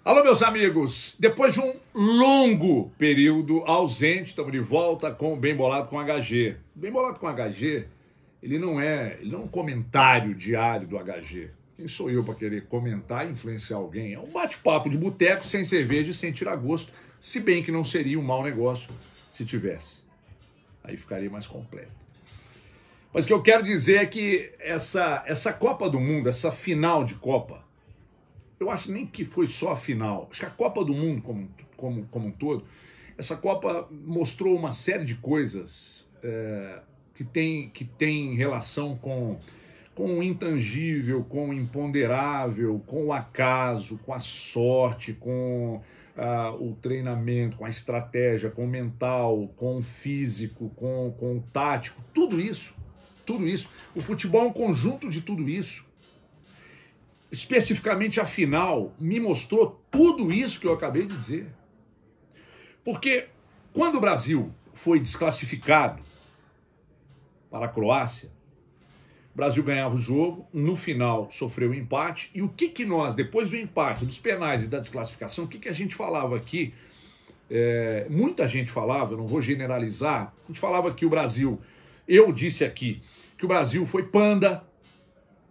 Alô, meus amigos, depois de um longo período ausente, estamos de volta com o Bem Bolado com HG. Bem Bolado com HG, ele não é um comentário diário do HG. Quem sou eu para querer comentar e influenciar alguém? É um bate-papo de boteco, sem cerveja e sem tirar gosto, se bem que não seria um mau negócio se tivesse. Aí ficaria mais completo. Mas o que eu quero dizer é que essa Copa do Mundo, essa final de Copa, eu acho nem que foi só a final. Acho que a Copa do Mundo como um todo, essa Copa mostrou uma série de coisas que tem relação com o intangível, com o imponderável, com o acaso, com a sorte, com o treinamento, com a estratégia, com o mental, com o físico, com o tático, tudo isso. O futebol é um conjunto de tudo isso. Especificamente a final me mostrou tudo isso que eu acabei de dizer. Porque quando o Brasil foi desclassificado para a Croácia, o Brasil ganhava o jogo, no final sofreu um empate, e o que nós, depois do empate, dos penais e da desclassificação, o que a gente falava aqui? Muita gente falava, eu não vou generalizar, a gente falava que o Brasil, eu disse aqui, que o Brasil foi panda,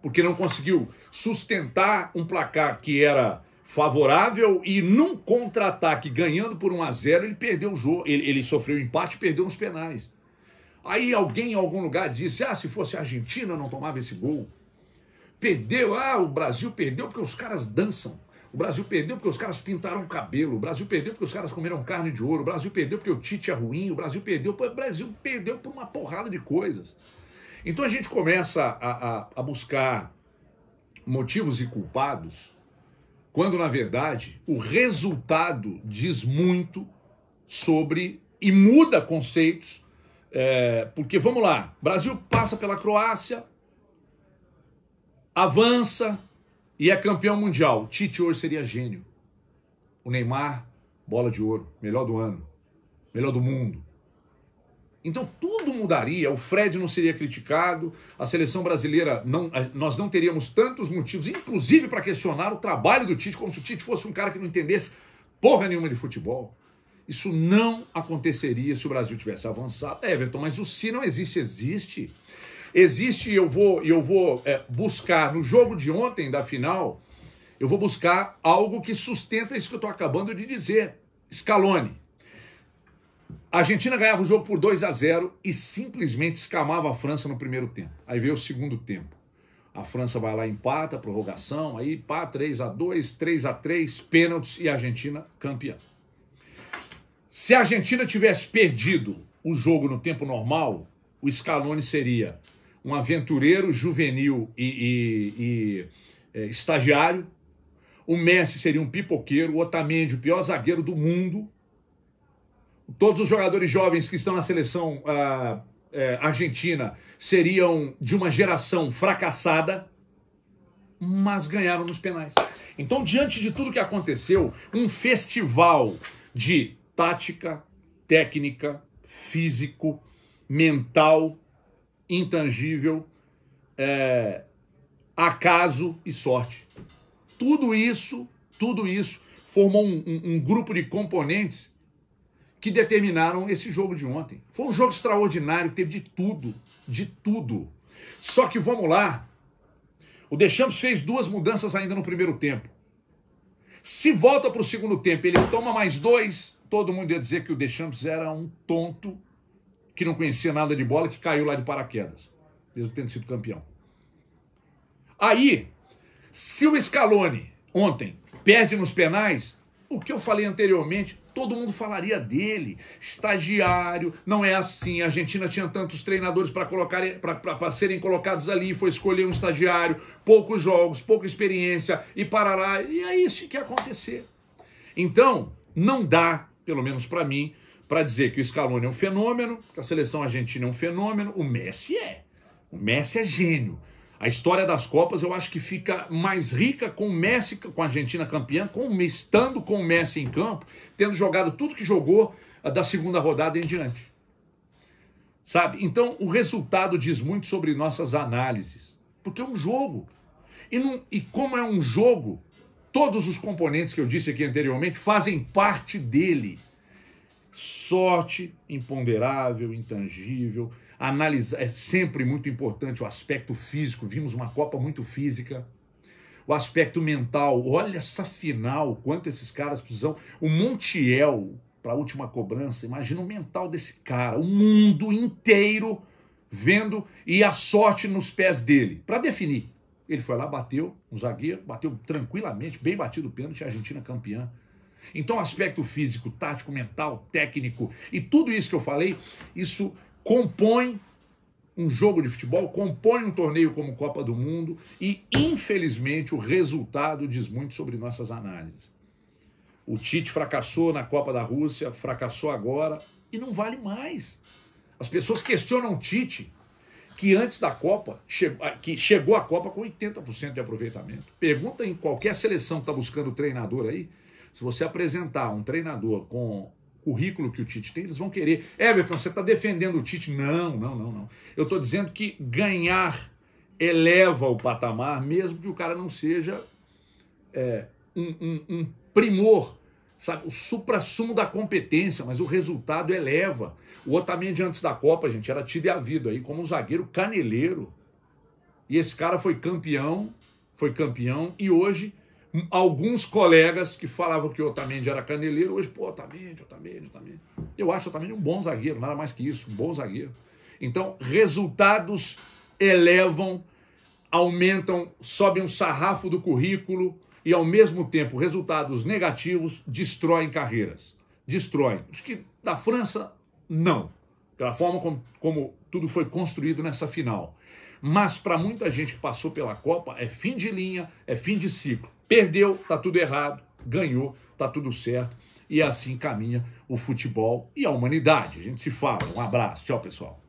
porque não conseguiu sustentar um placar que era favorável e num contra-ataque, ganhando por 1-0, ele perdeu o jogo, ele sofreu um empate e perdeu nos penais. Aí alguém em algum lugar disse, se fosse a Argentina não tomava esse gol. Perdeu, o Brasil perdeu porque os caras dançam. O Brasil perdeu porque os caras pintaram o cabelo. O Brasil perdeu porque os caras comeram carne de ouro. O Brasil perdeu porque o Tite é ruim. O Brasil perdeu por uma porrada de coisas. Então a gente começa a buscar motivos e culpados, quando na verdade o resultado diz muito sobre e muda conceitos. Porque vamos lá, Brasil passa pela Croácia, avança e é campeão mundial. Tite hoje seria gênio. O Neymar, bola de ouro, melhor do ano, melhor do mundo. Então tudo mudaria, o Fred não seria criticado, a seleção brasileira, nós não teríamos tantos motivos, inclusive para questionar o trabalho do Tite, como se o Tite fosse um cara que não entendesse porra nenhuma de futebol. Isso não aconteceria se o Brasil tivesse avançado. Everton, mas o se não existe, existe. Existe, e eu vou buscar, no jogo de ontem da final, eu vou buscar algo que sustenta isso que eu estou acabando de dizer. Scaloni. A Argentina ganhava o jogo por 2-0 e simplesmente escamava a França no primeiro tempo. Aí veio o segundo tempo. A França vai lá, empata, prorrogação, aí pá, 3-2, 3-3, pênaltis e a Argentina campeã. Se a Argentina tivesse perdido o jogo no tempo normal, o Scaloni seria um aventureiro juvenil e estagiário, o Messi seria um pipoqueiro, o Otamendi o pior zagueiro do mundo, todos os jogadores jovens que estão na seleção argentina seriam de uma geração fracassada, mas ganharam nos penais. Então, diante de tudo que aconteceu, um festival de tática, técnica, físico, mental, intangível, acaso e sorte. Tudo isso formou um grupo de componentes que determinaram esse jogo de ontem. Foi um jogo extraordinário, teve de tudo. Só que vamos lá, o Deschamps fez 2 mudanças ainda no primeiro tempo. Se volta para o segundo tempo, ele toma mais 2, todo mundo ia dizer que o Deschamps era um tonto, que não conhecia nada de bola, que caiu lá de paraquedas, mesmo tendo sido campeão. Aí, se o Scaloni ontem perde nos penais, o que eu falei anteriormente, todo mundo falaria dele. Estagiário, não é assim. A Argentina tinha tantos treinadores para serem colocados ali, foi escolher um estagiário, poucos jogos, pouca experiência, e parará. E é isso que ia acontecer. Então, não dá, pelo menos para mim, para dizer que o Scaloni é um fenômeno, que a seleção argentina é um fenômeno. O Messi é. O Messi é gênio. A história das Copas eu acho que fica mais rica com o Messi, com a Argentina campeã, estando com o Messi em campo, tendo jogado tudo que jogou da segunda rodada em diante. Sabe? Então o resultado diz muito sobre nossas análises, porque é um jogo. E como é um jogo, todos os componentes que eu disse aqui anteriormente fazem parte dele. Sorte, imponderável, intangível, analisar, é sempre muito importante o aspecto físico, vimos uma Copa muito física, o aspecto mental, olha essa final, quanto esses caras precisam, o Montiel para a última cobrança, imagina o mental desse cara, o mundo inteiro vendo e a sorte nos pés dele, para definir. Ele foi lá, bateu, um zagueiro, bateu tranquilamente, bem batido o pênalti, a Argentina campeã. Então, aspecto físico, tático, mental, técnico e tudo isso que eu falei, isso compõe um jogo de futebol, compõe um torneio como Copa do Mundo e, infelizmente, o resultado diz muito sobre nossas análises. O Tite fracassou na Copa da Rússia, fracassou agora e não vale mais. As pessoas questionam o Tite, que antes da Copa, que chegou à Copa com 80% de aproveitamento. Pergunta em qualquer seleção que está buscando treinador aí, se você apresentar um treinador com o currículo que o Tite tem, eles vão querer. Everton, você está defendendo o Tite? Não. Eu estou dizendo que ganhar eleva o patamar, mesmo que o cara não seja um primor, sabe? O suprassumo da competência, mas o resultado eleva. O Otamendi antes da Copa, gente, era tido e havido aí como um zagueiro caneleiro. E esse cara foi campeão, e hoje alguns colegas que falavam que o Otamendi era caneleiro, hoje, pô, Otamendi. Eu acho o Otamendi um bom zagueiro, nada mais que isso, um bom zagueiro. Então, resultados elevam, aumentam, sobem um sarrafo do currículo e, ao mesmo tempo, resultados negativos destroem carreiras. Destroem. Acho que da França, não. Pela forma como tudo foi construído nessa final. Mas para muita gente que passou pela Copa, é fim de linha, é fim de ciclo. Perdeu, tá tudo errado. Ganhou, tá tudo certo. E assim caminha o futebol e a humanidade. A gente se fala. Um abraço. Tchau, pessoal.